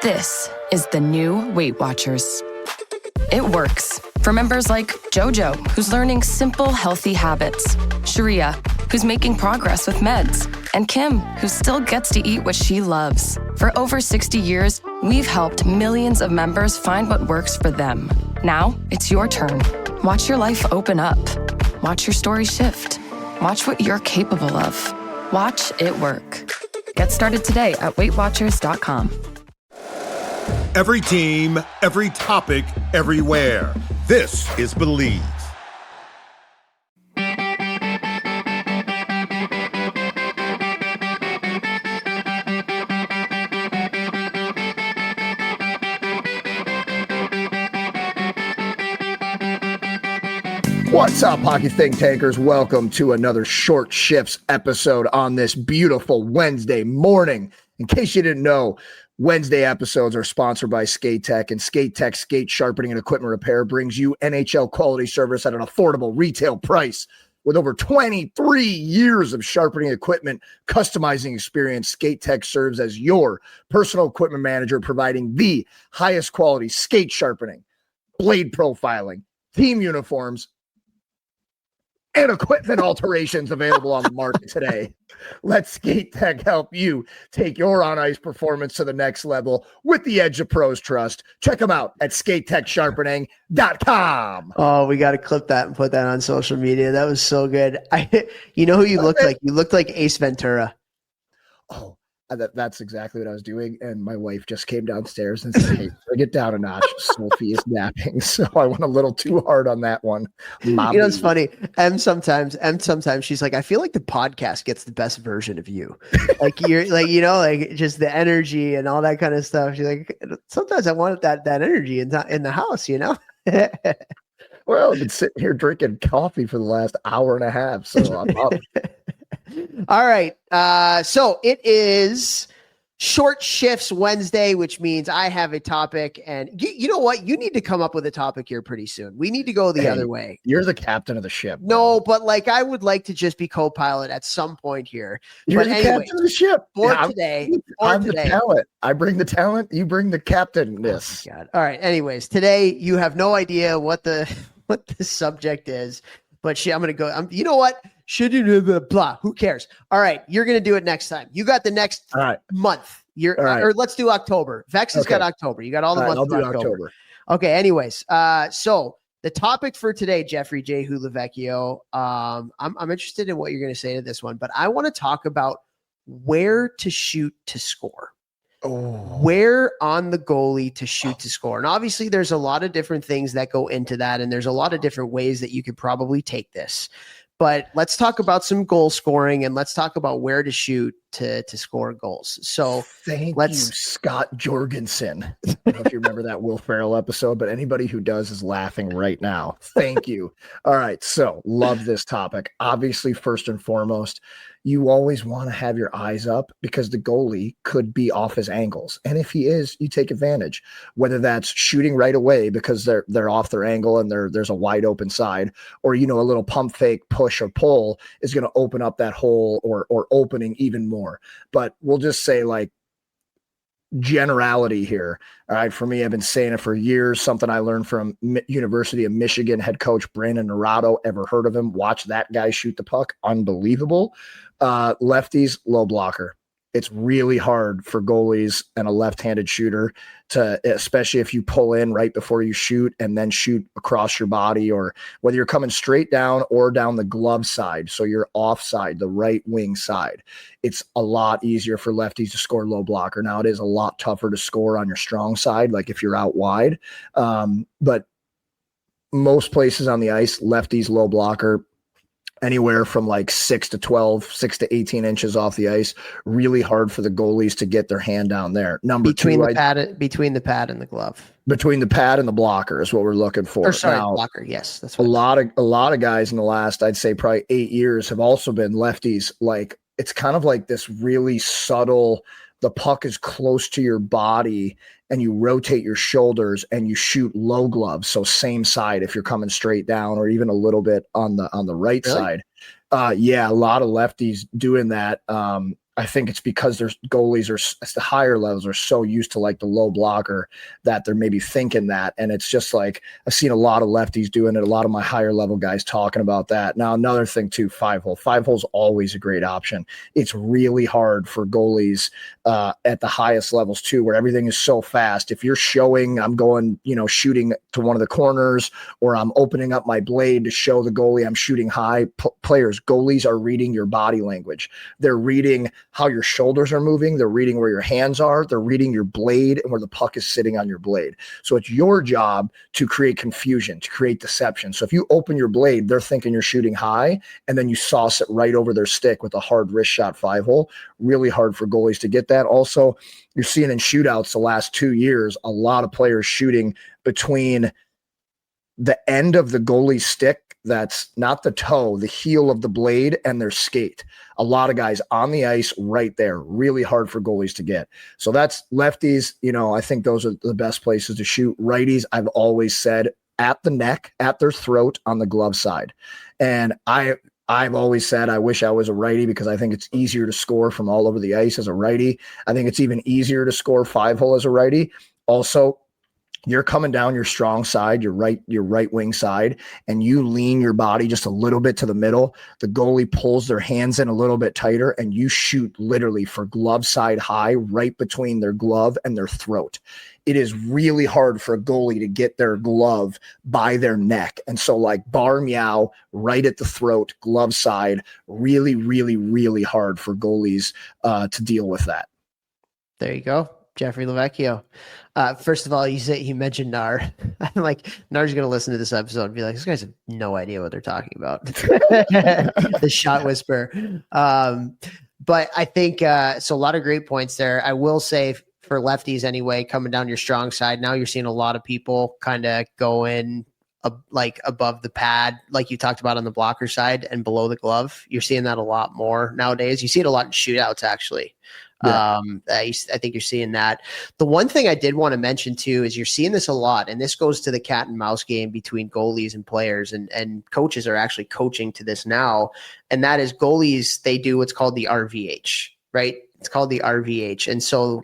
This is the new Weight Watchers. It works for members like Jojo, who's learning simple, healthy habits, Sharia, who's making progress with meds, and Kim, who still gets to eat what she loves. For over 60 years, we've helped millions of members find what works for them. Now, it's your turn. Watch your life open up. Watch your story shift. Watch what you're capable of. Watch it work. Get started today at WeightWatchers.com. Every team, every topic, everywhere. This is Believe. What's up, hockey think tankers? Welcome to another Short Shifts episode on this beautiful Wednesday morning. In case you didn't know, Wednesday episodes are sponsored by Skate Tech, and Skate Tech skate sharpening and equipment repair brings you NHL quality service at an affordable retail price. With over 23 years of sharpening equipment, customizing experience, Skate Tech serves as your personal equipment manager, providing the highest quality skate sharpening, blade profiling, team uniforms, and equipment alterations available on the market today. Let Skate Tech help you take your on-ice performance to the next level with the edge of pros trust. Check them out at skatetechsharpening.com. Oh, we got to clip that and put that on social media. That was so good. You know who you looked like? You looked like Ace Ventura. Oh, that's exactly what I was doing. And my wife just came downstairs and said, "Hey, get down a notch. Sophie is napping." So I went a little too hard on that one. Mommy. You know, it's funny. Sometimes she's like, I feel like the podcast gets the best version of you. Like you're like, you know, like just the energy and all that kind of stuff. She's like, sometimes I want that energy in the house, you know? Well, I've been sitting here drinking coffee for the last hour and a half. So I'm up. All right. So it is Short Shifts Wednesday, which means I have a topic. And you know what? You need to come up with a topic here pretty soon. We need to go the other way. You're the captain of the ship. No, but like I would like to just be co-pilot at some point here. You're the captain of the ship. Today. I'm the talent. I bring the talent. You bring the captainness. Oh, God. All right. Anyways, today you have no idea what the subject is, but I'm going to go. You know what? Should you blah, blah? Who cares? All right, you're gonna do it next time. You got the next month. Or let's do October. Vex has got October. You got all the months. I'll do October. Okay. Anyways, so the topic for today, Jeffrey J. Hulavecchio. I'm interested in what you're gonna say to this one, but I want to talk about where to shoot to score. Where on the goalie to shoot to score. And obviously there's a lot of different things that go into that, and there's a lot of different ways that you could probably take this. But let's talk about some goal scoring, and let's talk about where to shoot to score goals. So thank you, Scott Jorgensen. I don't know if you remember that Will Ferrell episode, but anybody who does is laughing right now. Thank you. All right. So love this topic. Obviously, first and foremost, you always want to have your eyes up because the goalie could be off his angles. And if he is, you take advantage, whether that's shooting right away because they're off their angle and there's a wide open side, or, you know, a little pump fake push or pull is going to open up that hole or opening even more. But we'll just say, like, generality here. All right. For me, I've been saying it for years. Something I learned from University of Michigan head coach Brandon Naurato. Ever heard of him? Watch that guy shoot the puck. Unbelievable. Lefties, low blocker. It's really hard for goalies and a left-handed shooter to, especially if you pull in right before you shoot and then shoot across your body, or whether you're coming straight down or down the glove side. So you're offside, the right wing side. It's a lot easier for lefties to score low blocker. Now it is a lot tougher to score on your strong side, like if you're out wide. But most places on the ice, lefties, low blocker, anywhere from like 6 to 18 inches off the ice. Really hard for the goalies to get their hand down there. Between the pad and the glove. Between the pad and the blocker is what we're looking for. Or sorry, now, blocker. Yes, that's what a lot of guys in the last, I'd say probably 8 years, have also been lefties. Like, it's kind of like this really subtle, the puck is close to your body and you rotate your shoulders and you shoot low glove. So same side, if you're coming straight down or even a little bit on the right side. Yeah, a lot of lefties doing that. I think it's because there's goalies at the higher levels are so used to like the low blocker that they're maybe thinking that. And it's just like, I've seen a lot of lefties doing it. A lot of my higher level guys talking about that. Now, another thing too, 5-hole. 5-hole's always a great option. It's really hard for goalies at the highest levels too, where everything is so fast. If you're showing, I'm going, shooting to one of the corners, or I'm opening up my blade to show the goalie I'm shooting high, goalies are reading your body language. They're reading how your shoulders are moving. They're reading where your hands are. They're reading your blade and where the puck is sitting on your blade. So it's your job to create confusion, to create deception. So if you open your blade, they're thinking you're shooting high, and then you sauce it right over their stick with a hard wrist shot 5-hole. Really hard for goalies to get that. Also, you're seeing in shootouts the last 2 years, a lot of players shooting between the end of the goalie's stick, that's not the toe, the heel of the blade, and their skate. A lot of guys on the ice right there. Really hard for goalies to get. So that's lefties. I think those are the best places to shoot. Righties, I've always said, at the neck, at their throat, on the glove side. And I've always said I wish I was a righty because I think it's easier to score from all over the ice as a righty. I think it's even easier to score 5-hole as a righty. Also, you're coming down your strong side, your right wing side, and you lean your body just a little bit to the middle. The goalie pulls their hands in a little bit tighter, and you shoot literally for glove side high, right between their glove and their throat. It is really hard for a goalie to get their glove by their neck. And so like bar meow, right at the throat, glove side, really, really, really hard for goalies to deal with that. There you go. Jeffrey Lavecchio. First of all, he mentioned Nar. I'm like, Nar's going to listen to this episode and be like, this guys have no idea what they're talking about. The shot whisper. But I think, so a lot of great points there. I will say for lefties anyway, coming down your strong side, now you're seeing a lot of people kind of going like above the pad, like you talked about on the blocker side and below the glove. You're seeing that a lot more nowadays. You see it a lot in shootouts, actually. Yeah. I think you're seeing that. The one thing I did want to mention too is you're seeing this a lot, and this goes to the cat and mouse game between goalies and players, and coaches are actually coaching to this now. And that is goalies, they do what's called the RVH, right? It's called the RVH. And so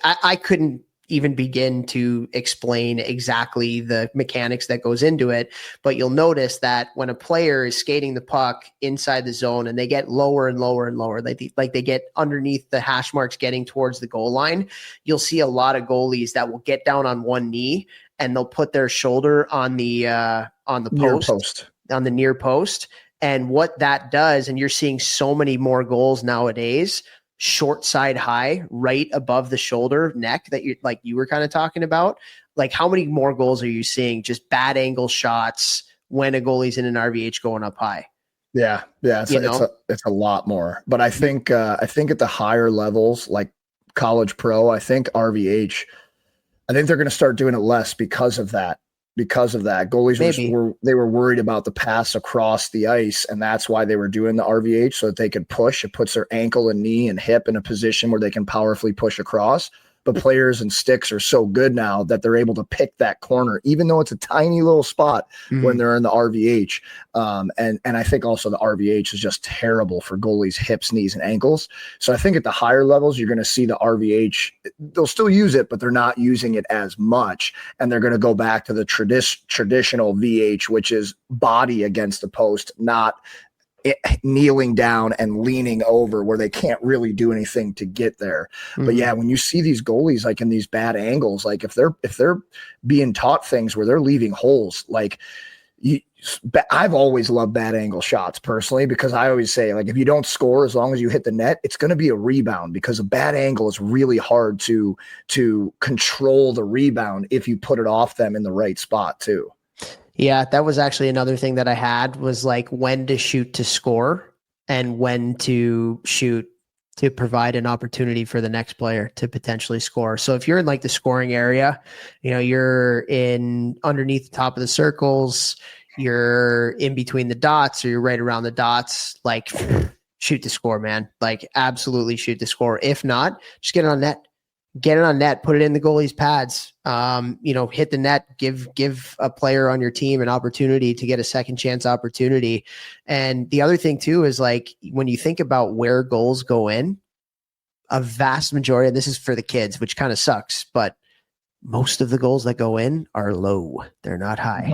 I couldn't even begin to explain exactly the mechanics that goes into it. But you'll notice that when a player is skating the puck inside the zone and they get lower and lower and lower, like they get underneath the hash marks getting towards the goal line, you'll see a lot of goalies that will get down on one knee and they'll put their shoulder on the post, on the near post. And what that does, and you're seeing so many more goals nowadays, short side high, right above the shoulder neck that you were kind of talking about. Like, how many more goals are you seeing? Just bad angle shots when a goalie's in an RVH going up high. Yeah. It's a lot more. But I think at the higher levels, like college pro, I think RVH, I think they're going to start doing it less because of that. Goalies were worried about the pass across the ice, and that's why they were doing the RVH, so that they could push. It puts their ankle and knee and hip in a position where they can powerfully push across. But players and sticks are so good now that they're able to pick that corner, even though it's a tiny little spot when they're in the RVH. And I think also the RVH is just terrible for goalies' hips, knees, and ankles. So I think at the higher levels, you're going to see the RVH. They'll still use it, but they're not using it as much. And they're going to go back to the traditional VH, which is body against the post, not kneeling down and leaning over where they can't really do anything to get there. But yeah, when you see these goalies like in these bad angles, like if they're being taught things where they're leaving holes, like I've always loved bad angle shots personally, because I always say, like, if you don't score, as long as you hit the net, it's going to be a rebound, because a bad angle is really hard to control the rebound if you put it off them in the right spot too. Yeah, that was actually another thing that I had, was like when to shoot to score and when to shoot to provide an opportunity for the next player to potentially score. So if you're in like the scoring area, you're in underneath the top of the circles, you're in between the dots, or you're right around the dots, like shoot to score, man. Like absolutely shoot to score. If not, just get it on net. get it on net, put it in the goalie's pads, hit the net, give a player on your team an opportunity to get a second chance opportunity. And the other thing too is like, when you think about where goals go in, a vast majority, and this is for the kids, which kind of sucks, but most of the goals that go in are low. They're not high.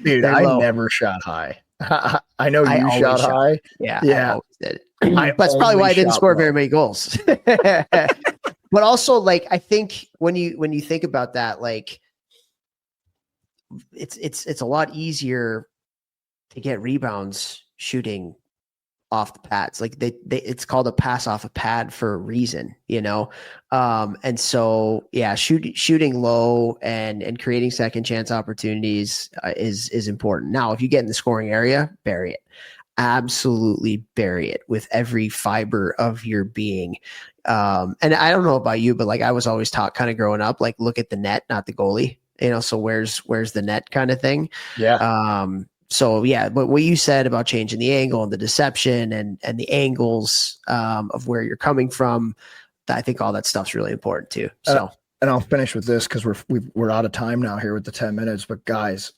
Dude, I never shot high. I know you shot high. Yeah. I always did. That's probably why I didn't score very many goals. But also, like, I think when you think about that, like, it's a lot easier to get rebounds shooting off the pads. Like it's called a pass off a pad for a reason, and so yeah, shooting low and creating second chance opportunities is important. Now, if you get in the scoring area, bury it. Absolutely bury it with every fiber of your being. And I don't know about you, but like I was always taught kind of growing up, like look at the net, not the goalie, so where's the net kind of thing. Yeah. So yeah, but what you said about changing the angle and the deception and the angles of where you're coming from, I think all that stuff's really important too. So, and I'll finish with this because we're out of time now here with the 10 minutes, but guys,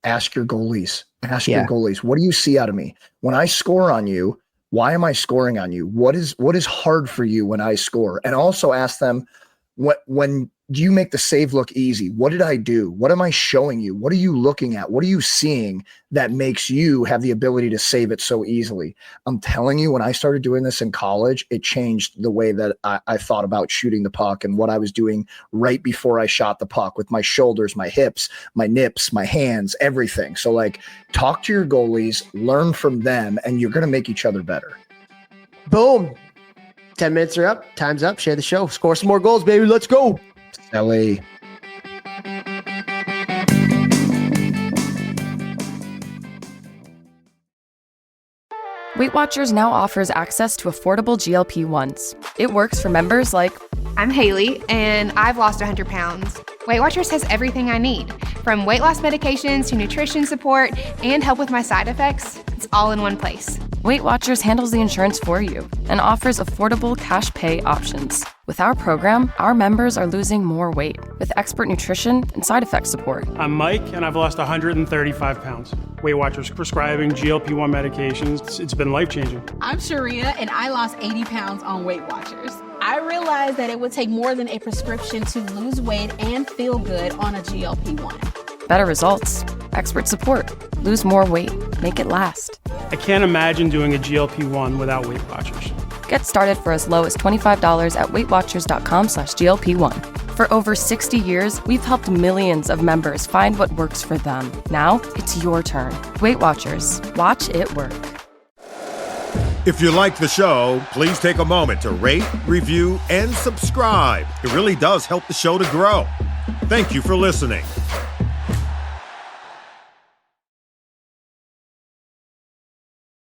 ask your goalies. Your goalies, what do you see out of me? When I score on you, why am I scoring on you? What is hard for you when I score? And also ask them, when do you make the save look easy? What did I do? What am I showing you? What are you looking at? What are you seeing that makes you have the ability to save it so easily? I'm telling you, when I started doing this in college, it changed the way that I thought about shooting the puck and what I was doing right before I shot the puck with my shoulders, my hips, my nips, my hands, everything. So like, talk to your goalies, learn from them, and you're going to make each other better. Boom. 10 minutes are up. Time's up. Share the show. Score some more goals, baby. Let's go. LA. Weight Watchers now offers access to affordable GLP-1s. It works for members like... I'm Haley, and I've lost 100 pounds. Weight Watchers has everything I need, from weight loss medications to nutrition support and help with my side effects. It's all in one place. Weight Watchers handles the insurance for you and offers affordable cash pay options. With our program, our members are losing more weight with expert nutrition and side effect support. I'm Mike, and I've lost 135 pounds. Weight Watchers prescribing GLP-1 medications. It's been life-changing. I'm Sharia, and I lost 80 pounds on Weight Watchers. I realized that it would take more than a prescription to lose weight and feel good on a GLP-1. Better results, expert support, lose more weight, make it last. I can't imagine doing a GLP-1 without Weight Watchers. Get started for as low as $25 at weightwatchers.com/GLP1. For over 60 years, we've helped millions of members find what works for them. Now, it's your turn. Weight Watchers. Watch it work. If you like the show, please take a moment to rate, review, and subscribe. It really does help the show to grow. Thank you for listening.